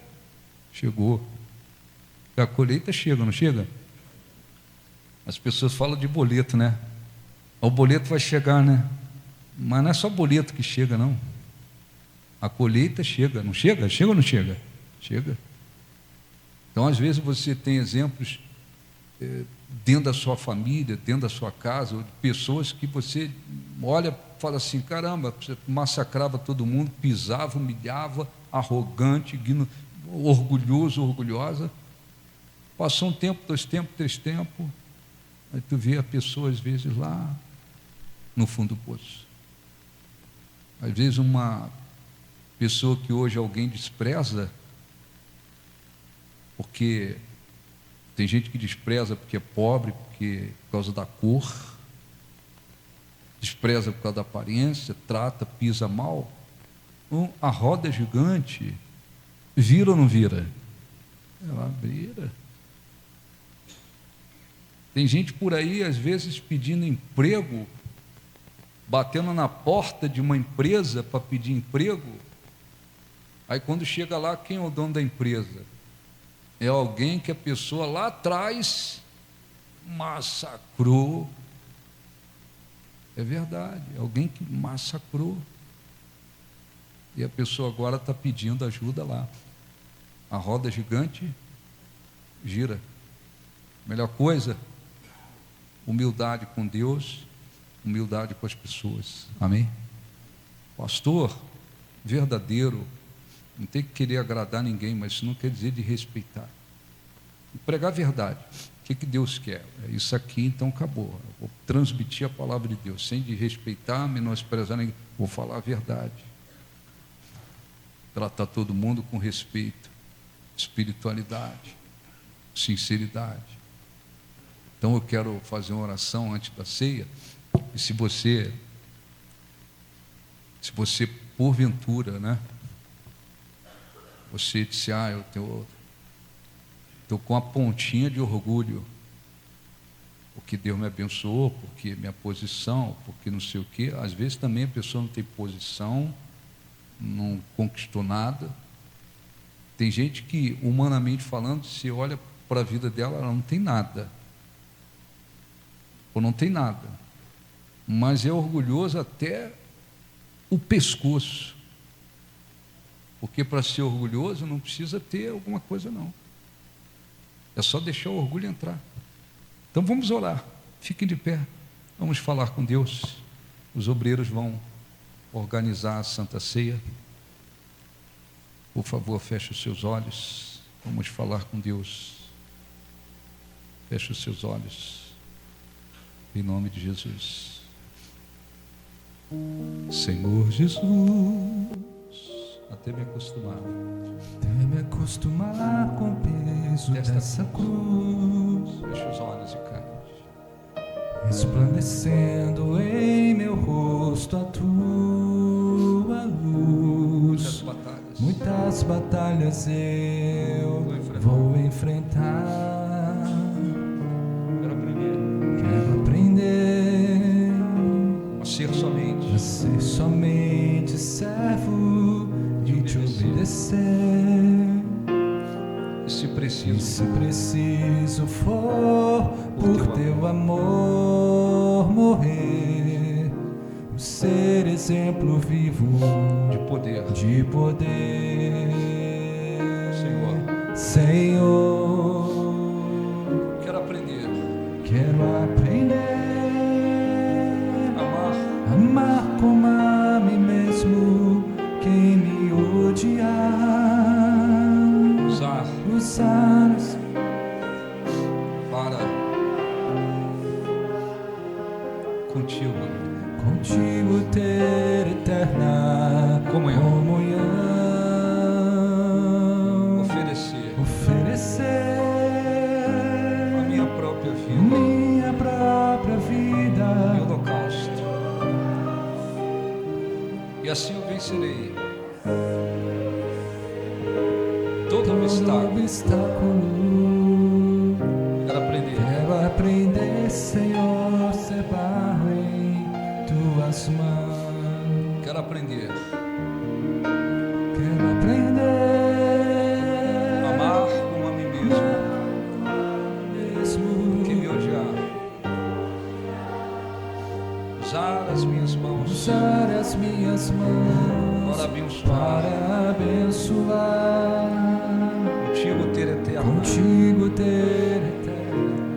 chegou. A colheita chega, não chega? As pessoas falam de boleto, né? O boleto vai chegar, né? Mas não é só boleto que chega, não. A colheita chega, não chega? Chega ou não chega? Chega. Então, às vezes, você tem exemplos dentro da sua família, dentro da sua casa, de pessoas que você olha e fala assim, caramba, você massacrava todo mundo, pisava, humilhava, arrogante, orgulhoso, orgulhosa. Passou um tempo, 2 tempos, 3 tempos, aí tu vê a pessoa, às vezes, lá no fundo do poço. Às vezes, uma pessoa que hoje alguém despreza, porque tem gente que despreza porque é pobre, por causa da cor, despreza por causa da aparência, trata, pisa mal. A roda é gigante, vira ou não vira? Ela vira. Tem gente por aí, às vezes, pedindo emprego, batendo na porta de uma empresa para pedir emprego. Aí quando chega lá, quem é o dono da empresa? É alguém que a pessoa lá atrás massacrou. É verdade, alguém que massacrou. E a pessoa agora está pedindo ajuda lá. A roda gigante gira. Melhor coisa, humildade com Deus, humildade com as pessoas. Amém? Pastor verdadeiro, não tem que querer agradar ninguém, mas isso não quer dizer de respeitar. Pregar a verdade. O que Deus quer? É isso aqui, então acabou. Eu vou transmitir a palavra de Deus, sem de respeitar, menosprezar ninguém. Vou falar a verdade. Tratar todo mundo com respeito, espiritualidade, sinceridade. Então eu quero fazer uma oração antes da ceia. E se você porventura, né? Você disse, eu estou com a pontinha de orgulho, porque Deus me abençoou, porque minha posição, porque não sei o quê. Às vezes também a pessoa não tem posição, não conquistou nada. Tem gente que, humanamente falando, se olha para a vida dela, ela não tem nada, ou não tem nada, mas é orgulhoso até o pescoço. Porque para ser orgulhoso não precisa ter alguma coisa, não. É só deixar o orgulho entrar. Então vamos orar. Fiquem de pé. Vamos falar com Deus. Os obreiros vão organizar a Santa Ceia. Por favor, feche os seus olhos. Vamos falar com Deus. Feche os seus olhos. Em nome de Jesus. Senhor Jesus. Até me acostumar com o peso dessa cruz. Feche os olhos e cai. Resplandecendo em meu rosto a tua luz. Muitas batalhas eu vou enfrentar. Quero aprender a ser somente servo de te obedecer. E se preciso for por teu amor morrer, ser exemplo vivo de poder. Senhor, quero aprender amar como a mim mesmo quem me odiar, usar para contigo ter eterna comunhão, oferecer a minha própria vida, em holocausto, e assim eu vencerei todo obstáculo. Quero aprender, Senhor, ser barro em tuas mãos. Quero aprender amar como a mim mesmo que me odiar, usar as minhas mãos para abençoar, contigo ter eterna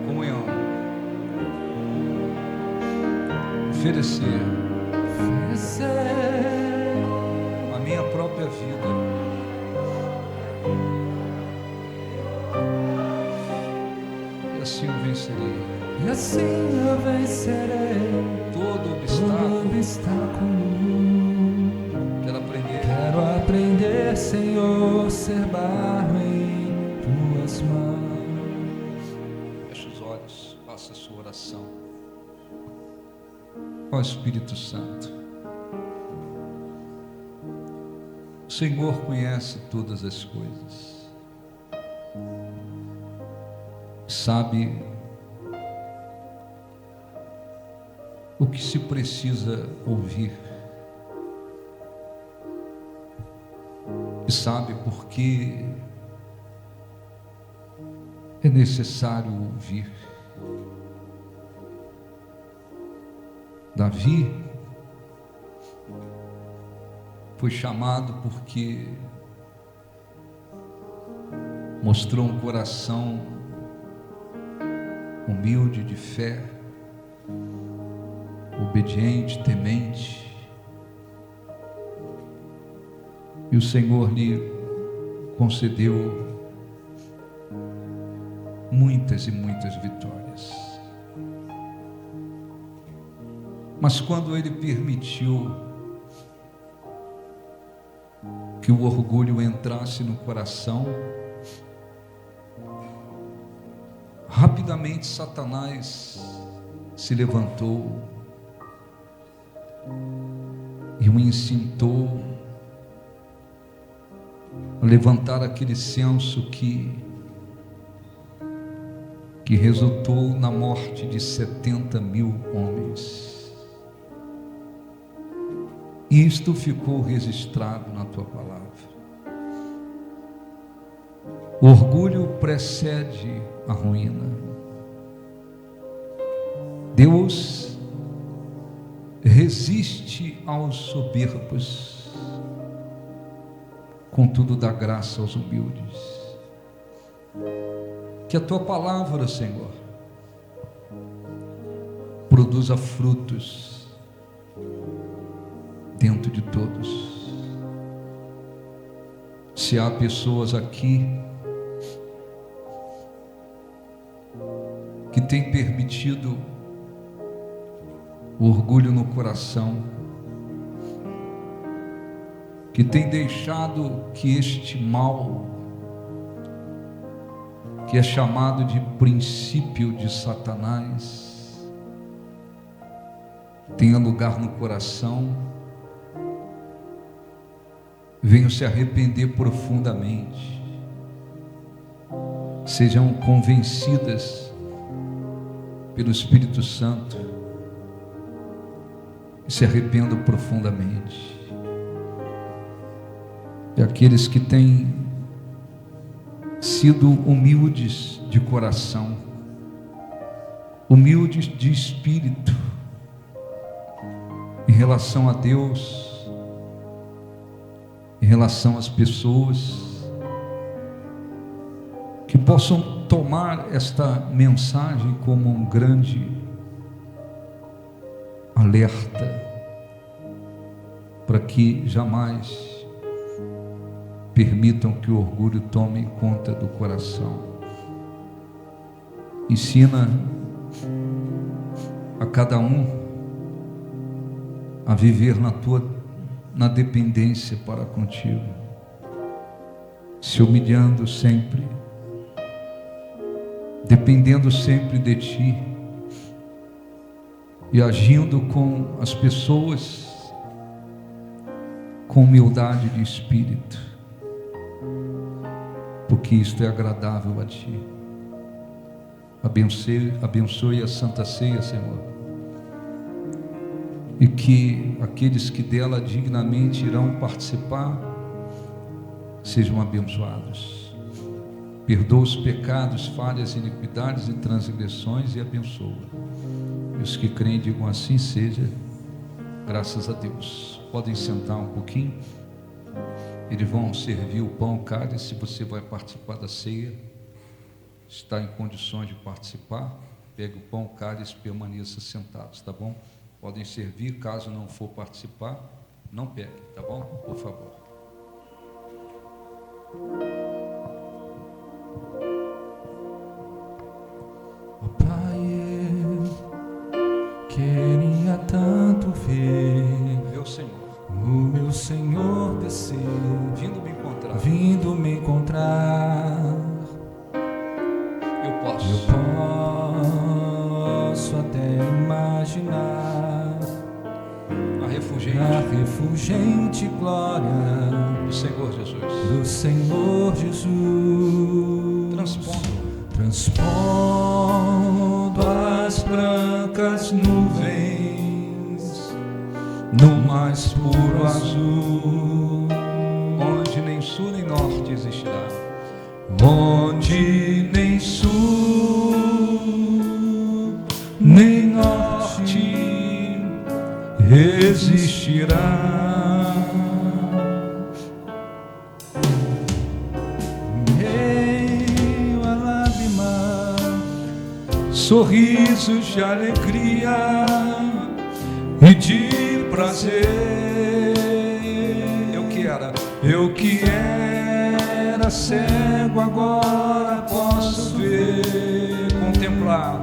comunhão, oferecer a minha própria vida, e assim eu vencerei todo obstáculo. Quero aprender, Senhor, ser barro em tuas mãos. Feche os olhos, faça a sua oração. Ó Espírito Santo, o Senhor conhece todas as coisas, sabe o que se precisa ouvir, e sabe por que é necessário ouvir. Davi foi chamado porque mostrou um coração humilde, de fé, obediente, temente, e o Senhor lhe concedeu muitas e muitas vitórias. Mas quando ele permitiu que o orgulho entrasse no coração, rapidamente Satanás se levantou e o incitou a levantar aquele censo que resultou na morte de 70.000 homens. Isto ficou registrado na tua palavra. O orgulho precede a ruína. Deus resiste aos soberbos, contudo dá graça aos humildes. Que a tua palavra, Senhor, produza frutos dentro de todos. Se há pessoas aqui que têm permitido o orgulho no coração, que têm deixado que este mal, que é chamado de princípio de Satanás, tenha lugar no coração, venham se arrepender profundamente, sejam convencidas pelo Espírito Santo e se arrependam profundamente. E aqueles que têm sido humildes de coração, humildes de espírito, em relação a Deus, em relação às pessoas, que possam tomar esta mensagem como um grande alerta, para que jamais permitam que o orgulho tome conta do coração. Ensina a cada um a viver na dependência para contigo, se humilhando sempre, dependendo sempre de ti e agindo com as pessoas com humildade de espírito, porque isto é agradável a ti. Abençoe a Santa Ceia, Senhor, e que aqueles que dela dignamente irão participar sejam abençoados. Perdoa os pecados, falhas, iniquidades e transgressões e abençoa. E os que creem digam assim seja, graças a Deus. Podem sentar um pouquinho. Eles vão servir o pão, o cálice. Você vai participar da ceia, está em condições de participar, pegue o pão, o cálice, permaneça sentados, tá bom? Podem servir, caso não for participar, não pegue, tá bom? Por favor. Oh, Pai, eu queria tanto ver Meu Senhor, o meu Senhor descer, vindo me encontrar. Eu posso até imaginar a refulgente glória do Senhor Jesus, transpondo as brancas nuvens no mais puro azul, onde nem sul nem norte existirá, onde nem sul nem norte existirá. Meio a lágrima, sorrisos de alegria e de prazer. Eu que era cego, agora posso ver, contemplar,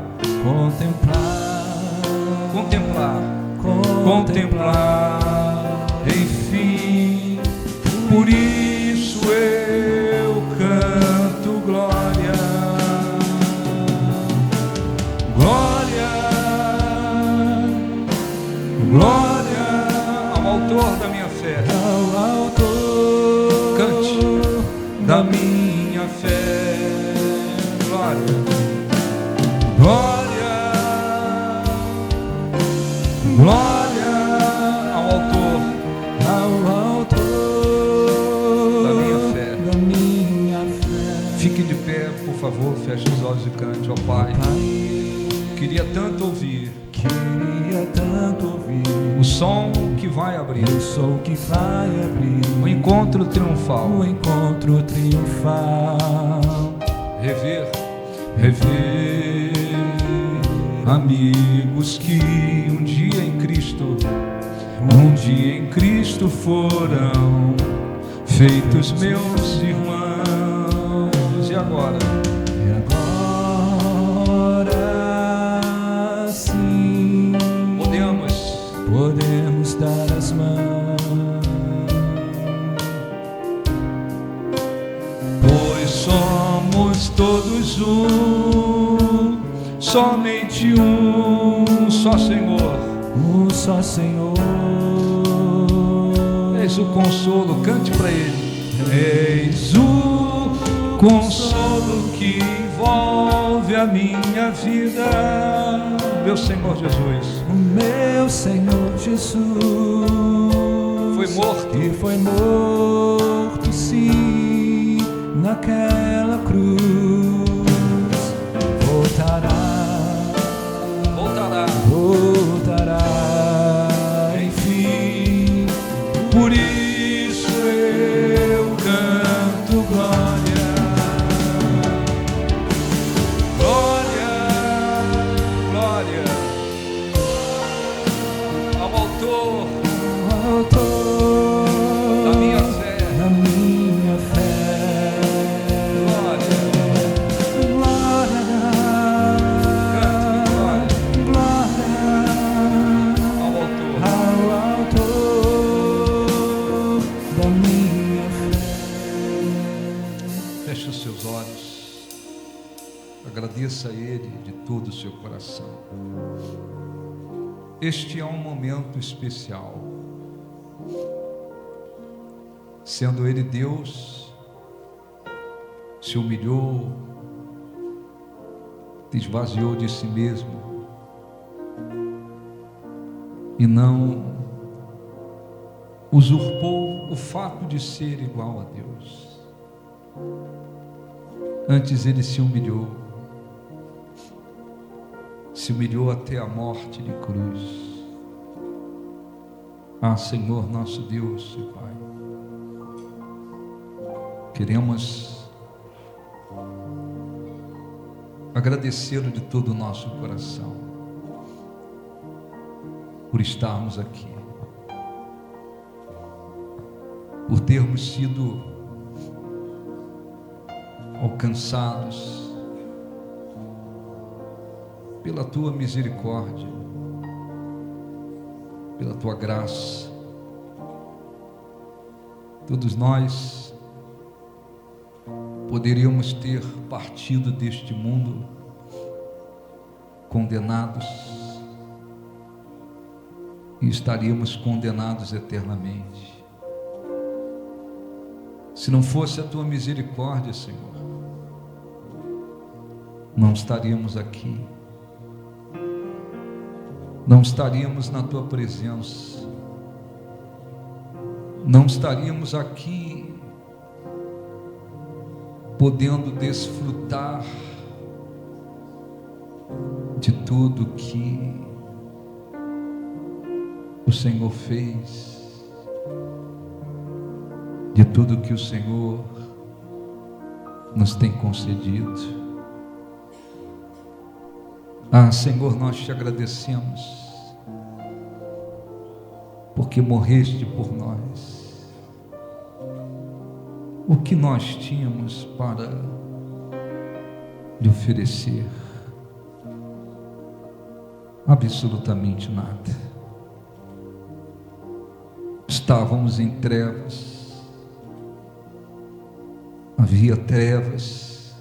enfim. Por isso eu canto glória, glória, glória ao autor da minha fé, ao autor, cante da minha fé, glória, glória, glória ao autor da minha fé. Fique de pé, por favor, feche os olhos e cante. Ó Pai, queria tanto ouvir o som que vai abrir, o encontro triunfal, rever rever amigos que um dia em Cristo foram feitos meus irmãos. E agora sim podemos dar as mãos, pois somos todos um, somente um só Senhor. um só Senhor. Eis o consolo, cante para Ele. Eis o consolo que envolve a minha vida, meu Senhor Jesus. O meu Senhor Jesus Foi morto. e foi morto, sim, naquela cruz. Voltará, enfim. Por isso eu canto glória, glória, glória ao autor da minha fé. Glória, feche os seus olhos, agradeça a Ele de todo o seu coração. Este é um momento especial. Sendo Ele Deus, se humilhou, se esvaziou de si mesmo e não usurpou o fato de ser igual a Deus. Antes Ele se humilhou até a morte de cruz. Ah, Senhor nosso Deus e Pai, queremos agradecê-lo de todo o nosso coração por estarmos aqui, por termos sido alcançados pela tua misericórdia, pela tua graça. Todos nós poderíamos ter partido deste mundo condenados e estaríamos condenados eternamente. Se não fosse a tua misericórdia, Senhor, não estaríamos aqui, não estaríamos na tua presença, não estaríamos aqui podendo desfrutar de tudo que o Senhor fez, de tudo que o Senhor nos tem concedido. Ah, Senhor, nós te agradecemos, porque morreste por nós. O que nós tínhamos para lhe oferecer? Absolutamente nada. Estávamos em trevas, havia trevas,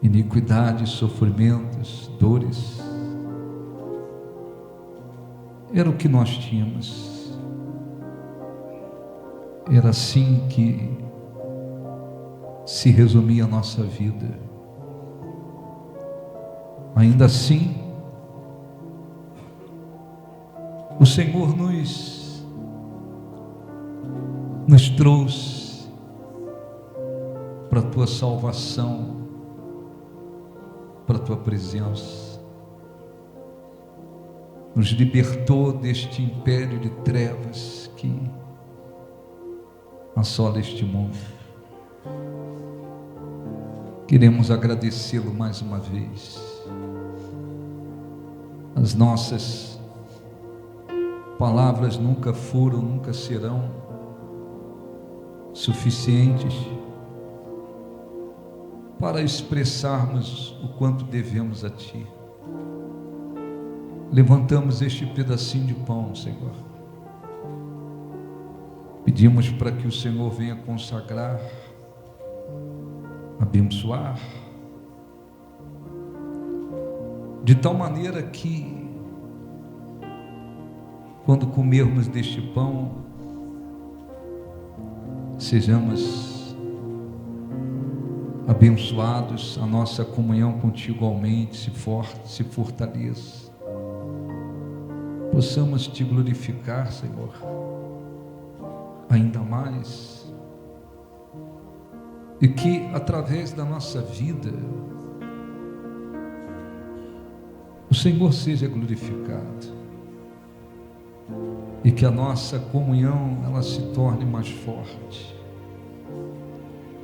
iniquidades, sofrimentos, dores. Era o que nós tínhamos. Era assim que se resumia a nossa vida. Ainda assim, o Senhor nos trouxe para a tua salvação, para a tua presença, nos libertou deste império de trevas que assola este mundo. Queremos agradecê-lo mais uma vez. As nossas palavras nunca foram, nunca serão suficientes para expressarmos o quanto devemos a Ti. Levantamos este pedacinho de pão, Senhor. Pedimos para que o Senhor venha consagrar, abençoar, de tal maneira que, quando comermos deste pão, sejamos abençoados, a nossa comunhão contigo aumente, se fortaleça, possamos Te glorificar, Senhor, ainda mais, e que através da nossa vida o Senhor seja glorificado e que a nossa comunhão ela se torne mais forte.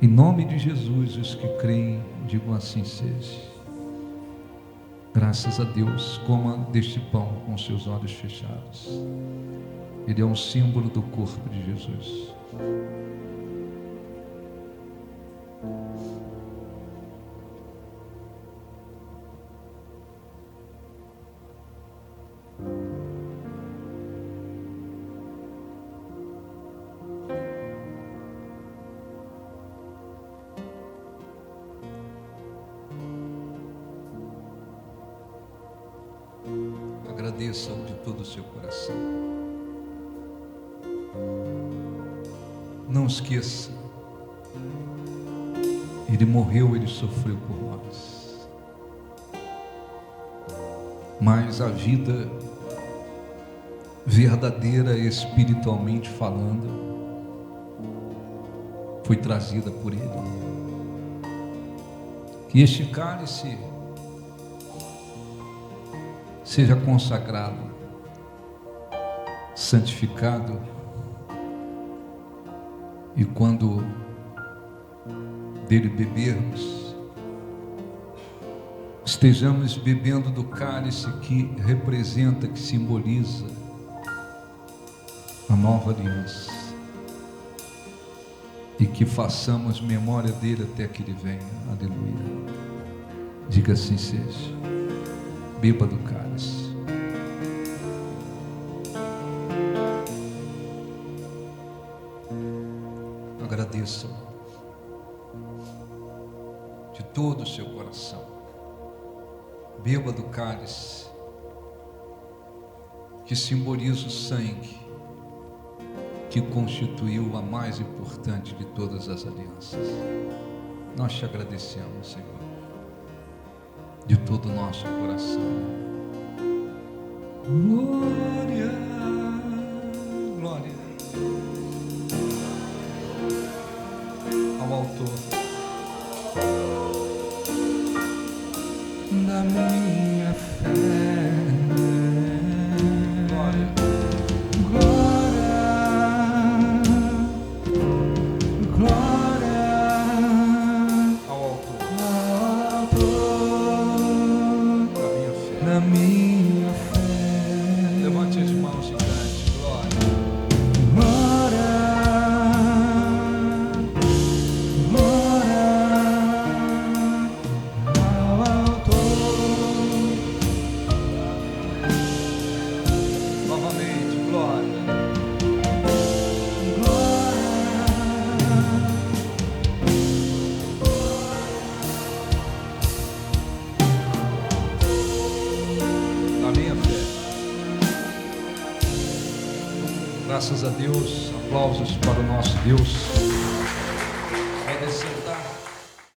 Em nome de Jesus, os que creem digam assim seja. Graças a Deus, coma deste pão com seus olhos fechados. Ele é um símbolo do corpo de Jesus. Agradeça-o de todo o seu coração. Não esqueça, Ele morreu, Ele sofreu por nós. Mas a vida verdadeira, espiritualmente falando, foi trazida por Ele. Que este cálice seja consagrado, santificado, e quando dele bebermos, estejamos bebendo do cálice que representa, que simboliza a nova aliança, e que façamos memória dele até que ele venha. Aleluia. Diga assim seja. Beba do cálice. Agradeça de todo o seu coração. Beba do cálice que simboliza o sangue que constituiu a mais importante de todas as alianças. Nós te agradecemos, Senhor, de todo o nosso coração. Glória, glória ao autor da minha fé. Glória, glória, glória ao autor da minha fé. Levante as mãos e cante. Glória, glória, glória ao autor. Novamente, glória, glória na minha fé. Graças a Deus, aplausos para o nosso Deus. Pode sentar.